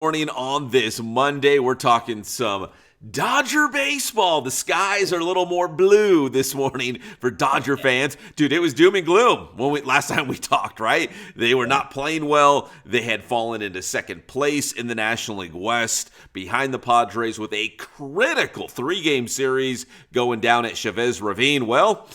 Morning on this Monday, we're talking some Dodger baseball. The skies are a little more blue this morning for Dodger fans. Dude, it was doom and gloom last time we talked, right? They were not playing well. They had fallen into second place in the National League West behind the Padres with a critical 3-game series going down at Chavez Ravine. Well,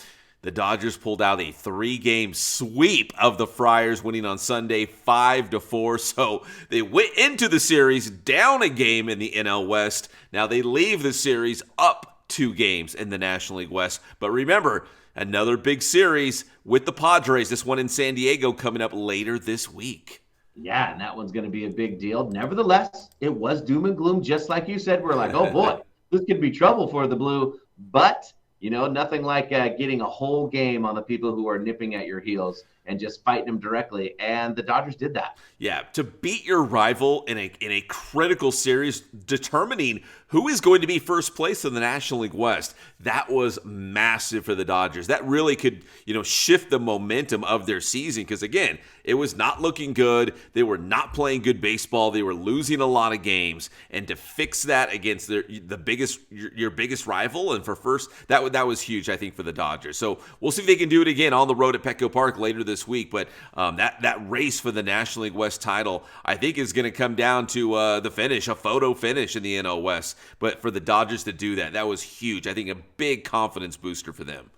the Dodgers pulled out a 3-game sweep of the Friars, winning on Sunday 5-4. So they went into the series down a game in the NL West. Now they leave the series up 2 games in the National League West. But remember, another big series with the Padres, this one in San Diego, coming up later this week. Yeah, and that one's going to be a big deal. Nevertheless, it was doom and gloom, just like you said. We're like, oh boy, this could be trouble for the Blue. But nothing like getting a whole game on the people who are nipping at your heels and just fighting them directly. And the Dodgers did that. Yeah, to beat your rival in a critical series, determining who is going to be first place in the National League West, that was massive for the Dodgers. That really could, shift the momentum of their season because, again, it was not looking good. They were not playing good baseball. They were losing a lot of games. And to fix that against your biggest rival and for first, that was huge, I think, for the Dodgers. So we'll see if they can do it again on the road at Petco Park later this week. But that race for the National League West title, I think, is going to come down to the finish, a photo finish in the NL West. But for the Dodgers to do that was huge. I think a big confidence booster for them.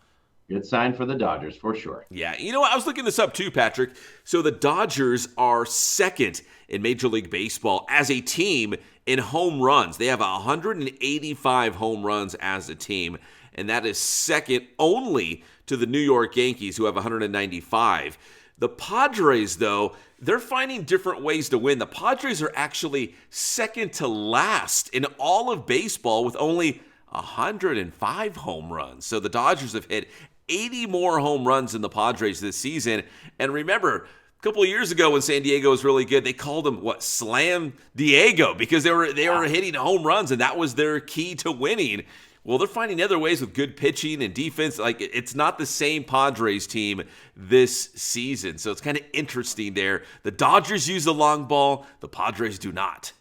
Good sign for the Dodgers, for sure. Yeah, I was looking this up too, Patrick. So the Dodgers are second in Major League Baseball as a team in home runs. They have 185 home runs as a team, and that is second only to the New York Yankees, who have 195. The Padres, though, they're finding different ways to win. The Padres are actually second to last in all of baseball with only 105 home runs. So the Dodgers have hit 80 more home runs than the Padres this season. And remember, a couple of years ago when San Diego was really good, they called them, Slam Diego, because they were hitting home runs, and that was their key to winning. Well, they're finding other ways with good pitching and defense. Like, it's not the same Padres team this season. So it's kind of interesting there. The Dodgers use the long ball. The Padres do not.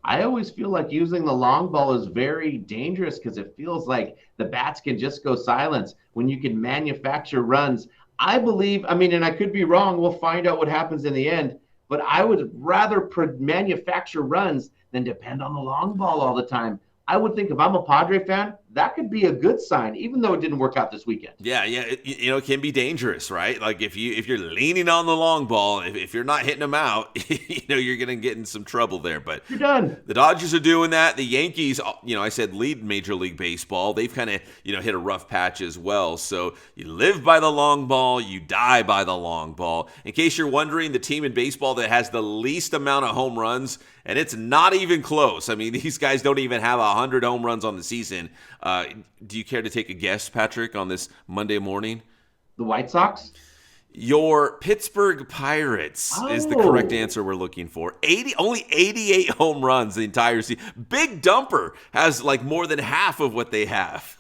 I always feel like using the long ball is very dangerous because it feels like the bats can just go silence when you can manufacture runs. I believe, and I could be wrong. We'll find out what happens in the end. But I would rather manufacture runs than depend on the long ball all the time. I would think if I'm a Padre fan, that could be a good sign, even though it didn't work out this weekend. Yeah, it can be dangerous, right? Like if you're leaning on the long ball, if you're not hitting them out, you're going to get in some trouble there. But you're done. The Dodgers are doing that. The Yankees, I said lead Major League Baseball. They've kind of hit a rough patch as well. So you live by the long ball, you die by the long ball. In case you're wondering, the team in baseball that has the least amount of home runs, and it's not even close. These guys don't even have 100 home runs on the season. Do you care to take a guess, Patrick, on this Monday morning? The White Sox? Your Pittsburgh Pirates is the correct answer we're looking for. Only 88 home runs the entire season. Big Dumper has more than half of what they have.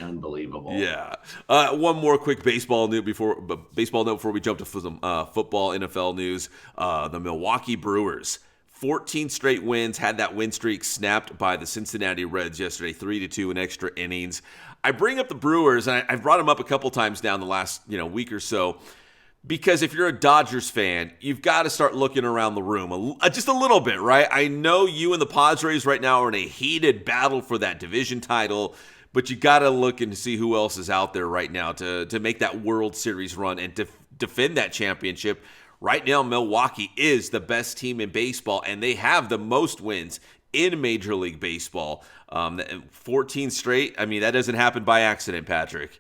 Unbelievable. Yeah. One more quick baseball note before we jump to some football NFL news. The Milwaukee Brewers, 14 straight wins, had that win streak snapped by the Cincinnati Reds yesterday, 3-2 in extra innings. I bring up the Brewers, and I've brought them up a couple times now in the last week or so, because if you're a Dodgers fan, you've got to start looking around the room just a little bit, right? I know you and the Padres right now are in a heated battle for that division title, but you got to look and see who else is out there right now to make that World Series run and to defend that championship. Right now, Milwaukee is the best team in baseball, and they have the most wins in Major League Baseball. 14 straight. That doesn't happen by accident, Patrick.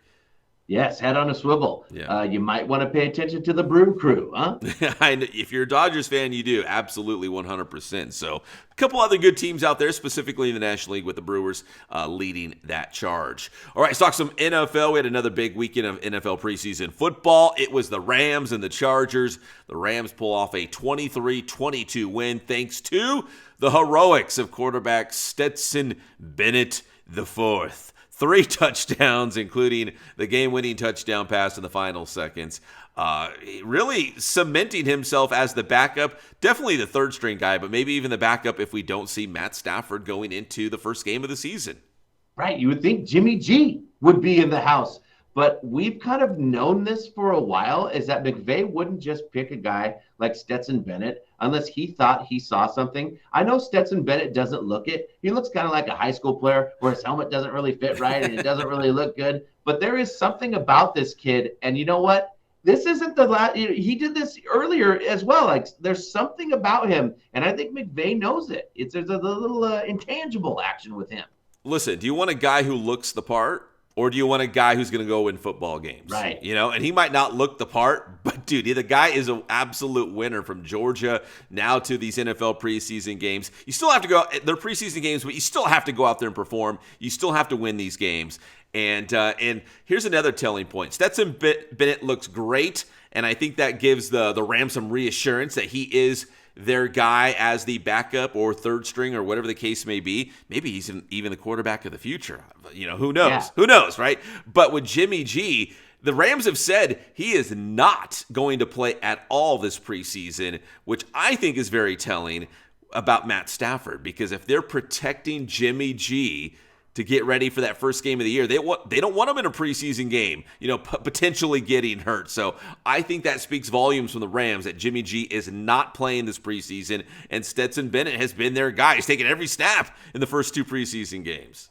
Yes, head on a swivel. Yeah. You might want to pay attention to the Brew Crew, huh? If you're a Dodgers fan, you do. Absolutely, 100%. So a couple other good teams out there, specifically in the National League with the Brewers leading that charge. All right, let's talk some NFL. We had another big weekend of NFL preseason football. It was the Rams and the Chargers. The Rams pull off a 23-22 win thanks to the heroics of quarterback Stetson Bennett IV. 3 touchdowns, including the game-winning touchdown pass in the final seconds. Really cementing himself as the backup, definitely the third-string guy, but maybe even the backup if we don't see Matt Stafford going into the first game of the season. Right. You would think Jimmy G would be in the house. But we've kind of known this for a while, is that McVay wouldn't just pick a guy like Stetson Bennett unless he thought he saw something. I know Stetson Bennett doesn't look it. He looks kind of like a high school player where his helmet doesn't really fit right and it doesn't really look good. But there is something about this kid. And you know what? This isn't the last. He did this earlier as well. Like, there's something about him. And I think McVay knows it. There's a little intangible action with him. Listen, do you want a guy who looks the part? Or do you want a guy who's going to go win football games? Right. You know, and he might not look the part, but dude, the guy is an absolute winner from Georgia now to these NFL preseason games. You still have to go, they're preseason games, but you still have to go out there and perform. You still have to win these games. And here's another telling point. Stetson Bennett looks great, and I think that gives the Rams some reassurance that he is their guy as the backup or third string or whatever the case may be. Maybe he's even the quarterback of the future. You know, who knows? Yeah. Who knows, right? But with Jimmy G, the Rams have said he is not going to play at all this preseason, which I think is very telling about Matt Stafford, because if they're protecting Jimmy G to get ready for that first game of the year, they don't want him in a preseason game, you know, potentially getting hurt. So I think that speaks volumes from the Rams that Jimmy G is not playing this preseason, and Stetson Bennett has been their guy. He's taken every snap in the first 2 preseason games.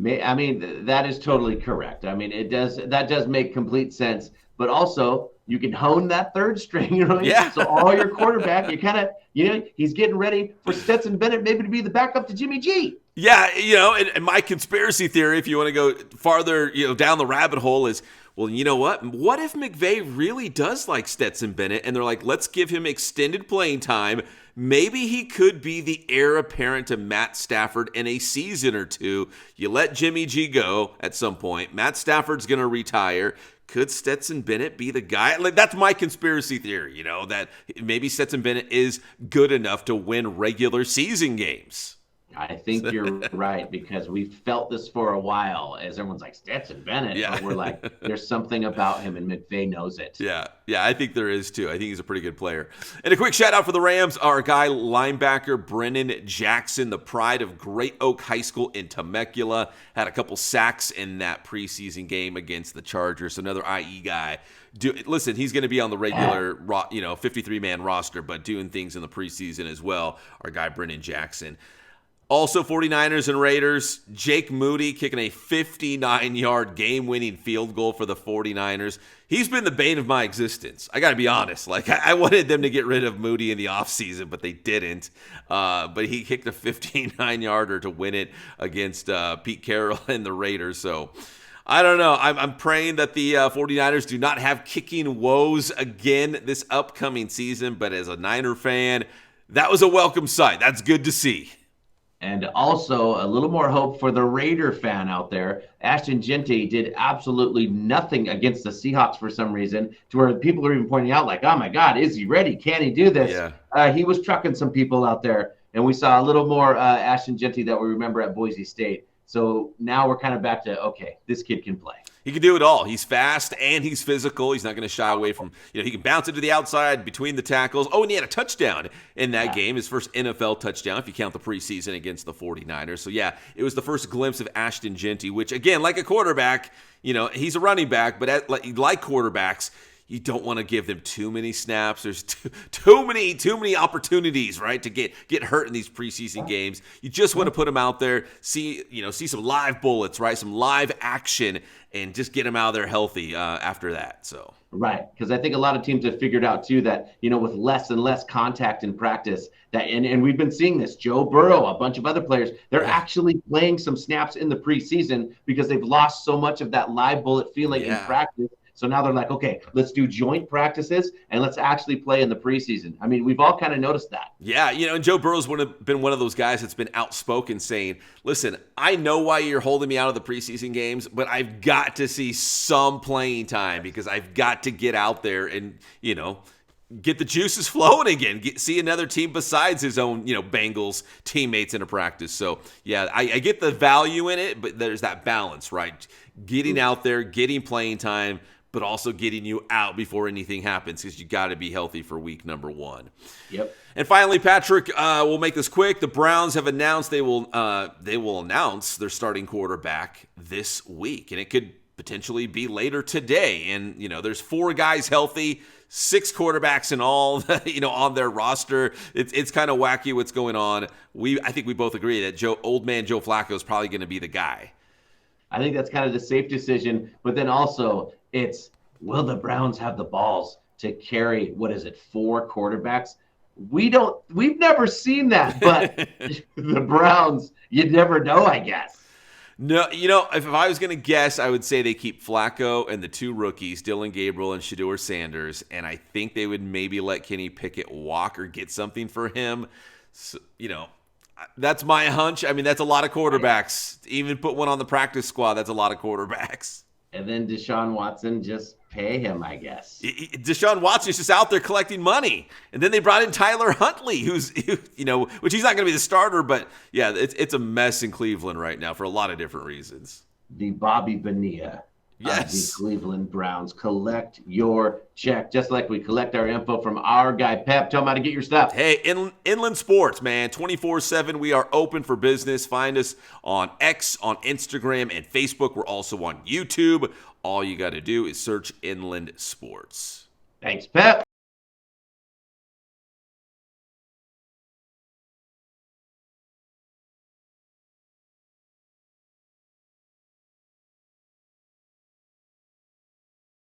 I mean, that is totally correct. I mean, that does make complete sense. But also, you can hone that third string, right? Yeah. So all your quarterback, you kind of, he's getting ready for Stetson Bennett maybe to be the backup to Jimmy G. Yeah, and my conspiracy theory, if you want to go farther, down the rabbit hole, is, well, you know what? What if McVay really does like Stetson Bennett, and they're like, let's give him extended playing time. Maybe he could be the heir apparent to Matt Stafford in a season or two. You let Jimmy G go at some point. Matt Stafford's going to retire. Could Stetson Bennett be the guy? Like, that's my conspiracy theory, that maybe Stetson Bennett is good enough to win regular season games. I think you're right, because we've felt this for a while as everyone's like, Stetson Bennett. Yeah. But we're like, there's something about him, and McVay knows it. Yeah, I think there is too. I think he's a pretty good player. And a quick shout out for the Rams, our guy linebacker Brennan Jackson, the pride of Great Oak High School in Temecula, had a couple sacks in that preseason game against the Chargers. Another IE guy. Listen, he's going to be on the regular 53-man roster, but doing things in the preseason as well. Our guy Brennan Jackson. Also, 49ers and Raiders, Jake Moody kicking a 59-yard game-winning field goal for the 49ers. He's been the bane of my existence. I got to be honest. Like, I wanted them to get rid of Moody in the offseason, but they didn't. But he kicked a 59-yarder to win it against Pete Carroll and the Raiders. So, I don't know. I'm praying that the 49ers do not have kicking woes again this upcoming season. But as a Niner fan, that was a welcome sight. That's good to see. And also a little more hope for the Raider fan out there. Ashton Jeanty did absolutely nothing against the Seahawks for some reason, to where people are even pointing out, like, oh my God, is he ready? Can he do this? Yeah. He was trucking some people out there, and we saw a little more Ashton Jeanty that we remember at Boise State. So now we're kind of back to, okay, this kid can play. He can do it all. He's fast and he's physical. He's not going to shy away from, he can bounce it to the outside between the tackles. Oh, and he had a touchdown in that game, his first NFL touchdown, if you count the preseason against the 49ers. So, yeah, it was the first glimpse of Ashton Jeanty, which, again, like a quarterback, he's a running back, but like quarterbacks, you don't want to give them too many snaps. There's too many opportunities, right, to get hurt in these preseason games. You just want to put them out there, see some live bullets, right, some live action, and just get them out of there healthy after that. So right, because I think a lot of teams have figured out too that with less and less contact in practice, that and we've been seeing this. Joe Burrow, a bunch of other players, they're actually playing some snaps in the preseason because they've lost so much of that live bullet feeling in practice. So now they're like, okay, let's do joint practices and let's actually play in the preseason. I mean, we've all kind of noticed that. Yeah, and Joe Burrow's been one of those guys that's been outspoken saying, listen, I know why you're holding me out of the preseason games, but I've got to see some playing time because I've got to get out there and, get the juices flowing again. See another team besides his own, Bengals teammates in a practice. So, yeah, I get the value in it, but there's that balance, right? Getting out there, getting playing time, but also getting you out before anything happens because you got to be healthy for week number 1. Yep. And finally, Patrick, we'll make this quick. The Browns have announced they will announce their starting quarterback this week, and it could potentially be later today. And there's 4 guys healthy, 6 quarterbacks in all, on their roster. It's kind of wacky what's going on. I think we both agree that old man Joe Flacco is probably going to be the guy. I think that's kind of the safe decision, but then also will the Browns have the balls to carry 4 quarterbacks? We've never seen that, but the Browns, you'd never know, I guess. No, if I was going to guess, I would say they keep Flacco and the 2 rookies, Dylan Gabriel and Shedeur Sanders, and I think they would maybe let Kenny Pickett walk or get something for him. So, that's my hunch. I mean, that's a lot of quarterbacks. Even put one on the practice squad, that's a lot of quarterbacks. And then Deshaun Watson, just pay him, I guess. Deshaun Watson's just out there collecting money. And then they brought in Tyler Huntley, which he's not going to be the starter. But, yeah, it's a mess in Cleveland right now for a lot of different reasons. The Bobby Bonilla of the Cleveland Browns. Collect your check, just like we collect our info from our guy, Pep. Tell him how to get your stuff. Hey, Inland Sports, man, 24/7. We are open for business. Find us on X, on Instagram, and Facebook. We're also on YouTube. All you got to do is search Inland Sports. Thanks, Pep.